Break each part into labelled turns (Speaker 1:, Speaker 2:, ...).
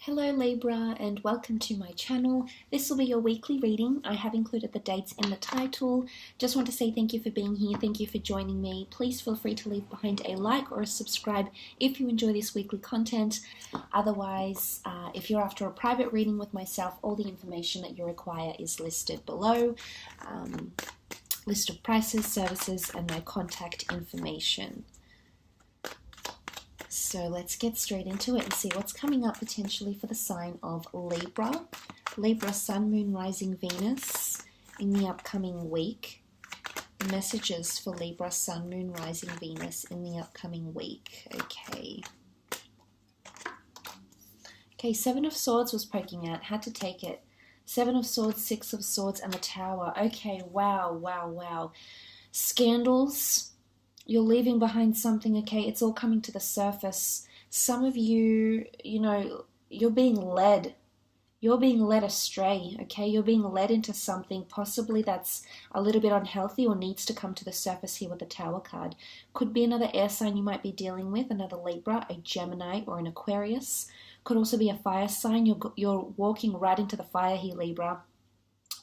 Speaker 1: Hello Libra and welcome to my channel. This will be your weekly reading. I have included the dates in the title. Just want to say thank you for being here. Thank you for joining me. Please feel free to leave behind a like or a subscribe if you enjoy this weekly content. Otherwise, if you're after a private reading with myself, all the information that you require is listed below. List of prices, services, and my contact information. So let's get straight into it and see what's coming up potentially for the sign of Libra. Libra, Sun, Moon, Rising, Venus in the upcoming week. Messages for Libra, Sun, Moon, Rising, Venus in the upcoming week. Okay, Seven of Swords was poking out. Had to take it. Seven of Swords, Six of Swords, and the Tower. Okay, wow. Scandals. You're leaving behind something, okay? It's all coming to the surface. Some of you, you're being led. You're being led astray, okay? You're being led into something possibly that's a little bit unhealthy or needs to come to the surface here with the Tower card. Could be another air sign you might be dealing with, another Libra, a Gemini, or an Aquarius. Could also be a fire sign. You're walking right into the fire here, Libra.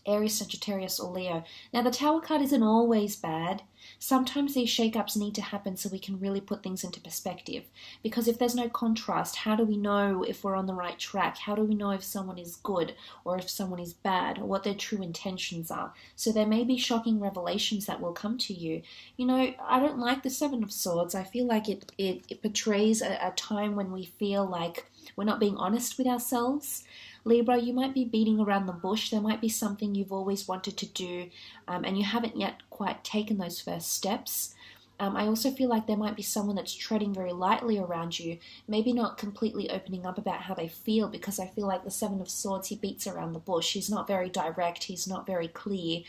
Speaker 1: Aries, Sagittarius, or Leo. Now, the Tower card isn't always bad. Sometimes these shake-ups need to happen so we can really put things into perspective. Because if there's no contrast, how do we know if we're on the right track? How do we know if someone is good or if someone is bad or what their true intentions are? So there may be shocking revelations that will come to you. I don't like the Seven of Swords. I feel like it portrays a time when we feel like we're not being honest with ourselves. Libra, you might be beating around the bush. There might be something you've always wanted to do and you haven't yet quite taken those first steps. I also feel like there might be someone that's treading very lightly around you, maybe not completely opening up about how they feel, because I feel like the Seven of Swords, he beats around the bush. He's not very direct. He's not very clear.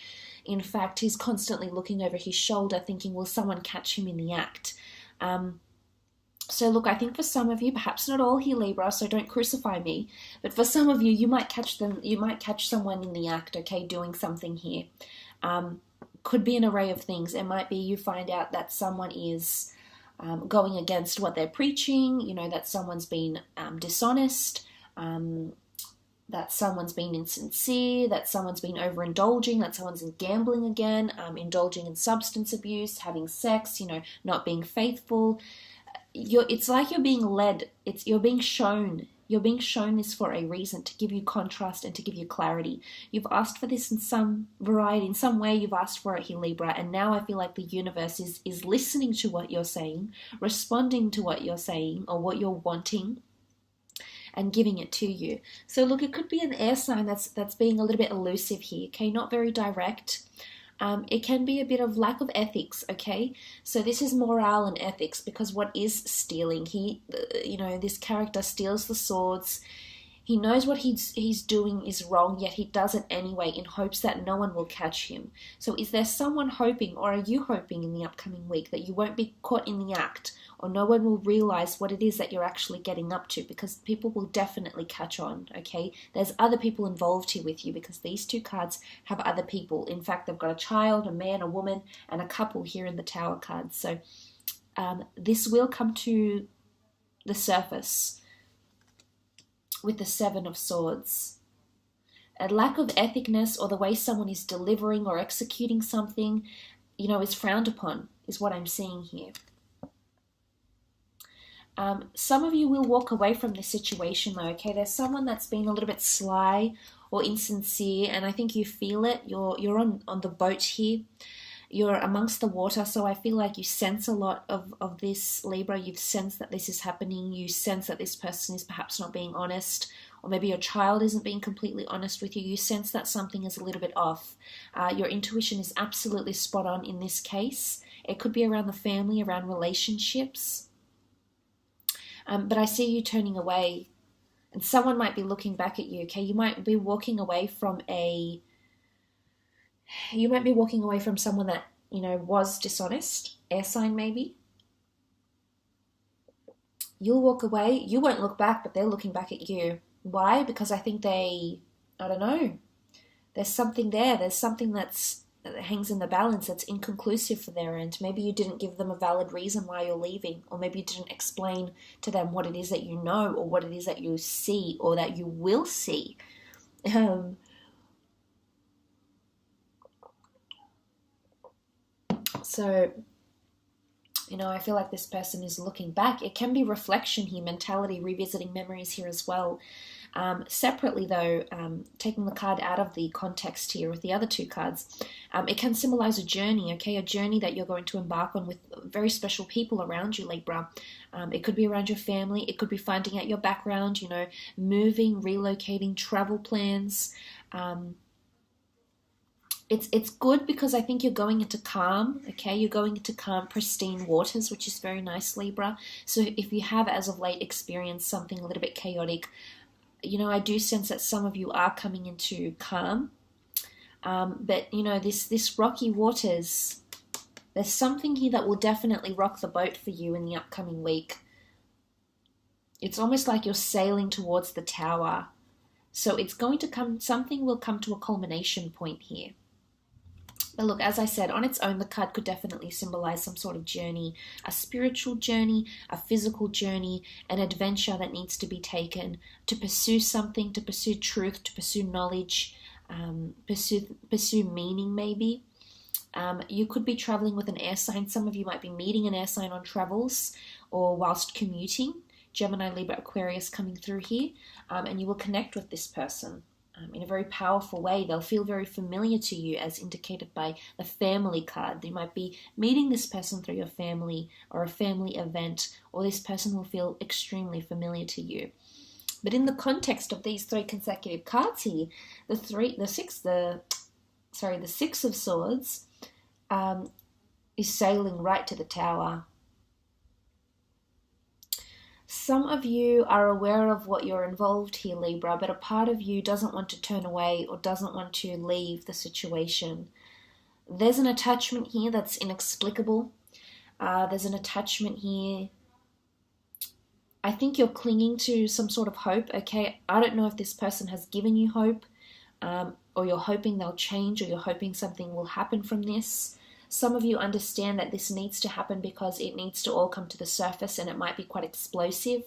Speaker 1: In fact, he's constantly looking over his shoulder thinking, will someone catch him in the act? So look, I think for some of you, perhaps not all here, Libra, so don't crucify me, but for some of you, you might catch someone in the act, okay, doing something here. Could be an array of things. It might be you find out that someone is going against what they're preaching, that someone's been dishonest, that someone's been insincere, that someone's been overindulging, that someone's gambling again, indulging in substance abuse, having sex, not being faithful. It's like you're being led. You're being shown. You're being shown this for a reason, to give you contrast and to give you clarity. You've asked for this in some variety, in some way you've asked for it here, Libra, and now I feel like the universe is listening to what you're saying, responding to what you're saying or what you're wanting, and giving it to you. So look, it could be an air sign that's being a little bit elusive here, okay, not very direct. It can be a bit of lack of ethics, okay? So this is morale and ethics, because what is stealing? This character steals the swords. He knows what he's doing is wrong, yet he does it anyway in hopes that no one will catch him. So is there someone hoping, or are you hoping in the upcoming week, that you won't be caught in the act, or no one will realize what it is that you're actually getting up to? Because people will definitely catch on, okay? There's other people involved here with you, because these two cards have other people. In fact, they've got a child, a man, a woman, and a couple here in the Tower cards. So this will come to the surface with the Seven of Swords. A lack of ethicness, or the way someone is delivering or executing something, is frowned upon, is what I'm seeing here. Some of you will walk away from this situation though, okay? There's someone that's been a little bit sly or insincere, and I think you feel it. You're on the boat here. You're amongst the water, so I feel like you sense a lot of this, Libra. You've sensed that this is happening. You sense that this person is perhaps not being honest, or maybe your child isn't being completely honest with you. You sense that something is a little bit off. Your intuition is absolutely spot on in this case. It could be around the family, around relationships. But I see you turning away, and someone might be looking back at you, okay? You might be walking away from someone that, was dishonest, air sign maybe. You'll walk away, you won't look back, but they're looking back at you. Why? Because I think I don't know, there's something there. There's something that's hangs in the balance that's inconclusive for their end. Maybe you didn't give them a valid reason why you're leaving, or maybe you didn't explain to them what it is that you know, or what it is that you see, or that you will see. So, you know, I feel like this person is looking back. It can be reflection here, mentality, revisiting memories here as well. Separately, though, taking the card out of the context here with the other two cards, it can symbolize a journey, okay? A journey that you're going to embark on with very special people around you, Libra. It could be around your family. It could be finding out your background, you know, moving, relocating, travel plans. It's good because I think you're going into calm, okay? You're going into calm, pristine waters, which is very nice, Libra. So if you have, as of late, experienced something a little bit chaotic, you know, I do sense that some of you are coming into calm. But, you know, this rocky waters, there's something here that will definitely rock the boat for you in the upcoming week. It's almost like you're sailing towards the tower. So it's going to come, something will come to a culmination point here. But look, as I said, on its own, the card could definitely symbolize some sort of journey, a spiritual journey, a physical journey, an adventure that needs to be taken to pursue something, to pursue truth, to pursue knowledge, pursue meaning maybe. You could be traveling with an air sign. Some of you might be meeting an air sign on travels or whilst commuting. Gemini, Libra, Aquarius coming through here. And you will connect with this person. In a very powerful way. They'll feel very familiar to you, as indicated by the family card. You might be meeting this person through your family or a family event, or this person will feel extremely familiar to you. But in the context of these three consecutive cards here, the Six of Swords is sailing right to the tower. Some of you are aware of what you're involved here, Libra, but a part of you doesn't want to turn away or doesn't want to leave the situation. There's an attachment here that's inexplicable. There's an attachment here. I think you're clinging to some sort of hope, okay? I don't know if this person has given you hope, or you're hoping they'll change, or you're hoping something will happen from this. Some of you understand that this needs to happen because it needs to all come to the surface, and it might be quite explosive.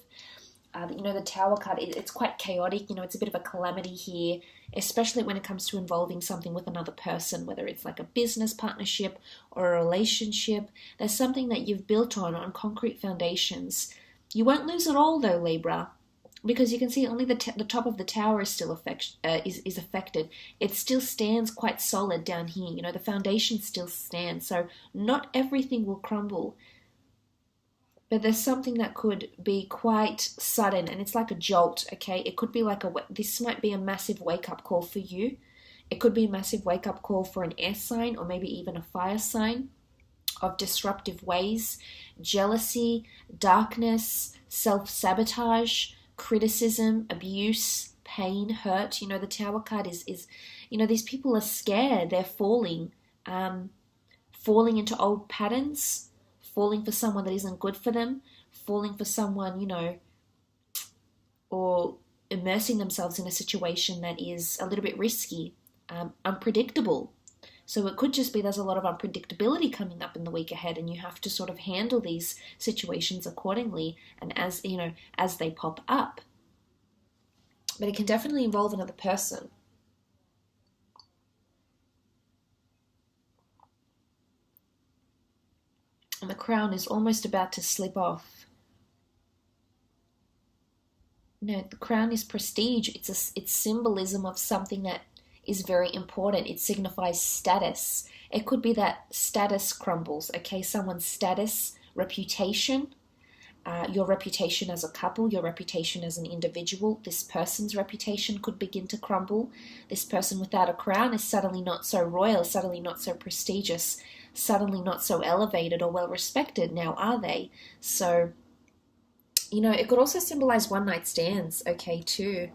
Speaker 1: You know, the Tower card, it's quite chaotic. You know, it's a bit of a calamity here, especially when it comes to involving something with another person, whether it's like a business partnership or a relationship. There's something that you've built on concrete foundations. You won't lose it all, though, Libra, because you can see only the top of the tower is still is affected. It still stands quite solid down here. You know, the foundation still stands. So not everything will crumble. But there's something that could be quite sudden, and it's like a jolt, okay? It could be like this might be a massive wake-up call for you. It could be a massive wake-up call for an air sign or maybe even a fire sign of disruptive ways, jealousy, darkness, self-sabotage, criticism, abuse, pain, hurt. You know, the Tower card is you know, these people are scared. They're falling into old patterns, falling for someone that isn't good for them, falling for someone, you know, or immersing themselves in a situation that is a little bit risky, unpredictable. So it could just be there's a lot of unpredictability coming up in the week ahead, and you have to sort of handle these situations accordingly and as, you know, as they pop up. But it can definitely involve another person. And the crown is almost about to slip off. No, the crown is prestige. It's symbolism of something that is very important. It signifies status. It could be that status crumbles, okay? Someone's status, reputation, your reputation as a couple, your reputation as an individual. This person's reputation could begin to crumble. This person without a crown is suddenly not so royal, suddenly not so prestigious, suddenly not so elevated or well respected now, are they? So, you know, it could also symbolize one-night stands, okay, too.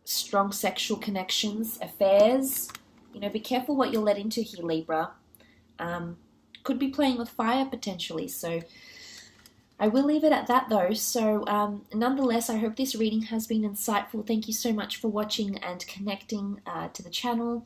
Speaker 1: Strong sexual connections, affairs. You know, be careful what you're let into here, Libra. Could be playing with fire potentially. So I will leave it at that, though. So nonetheless, I hope this reading has been insightful. Thank you so much for watching and connecting to the channel.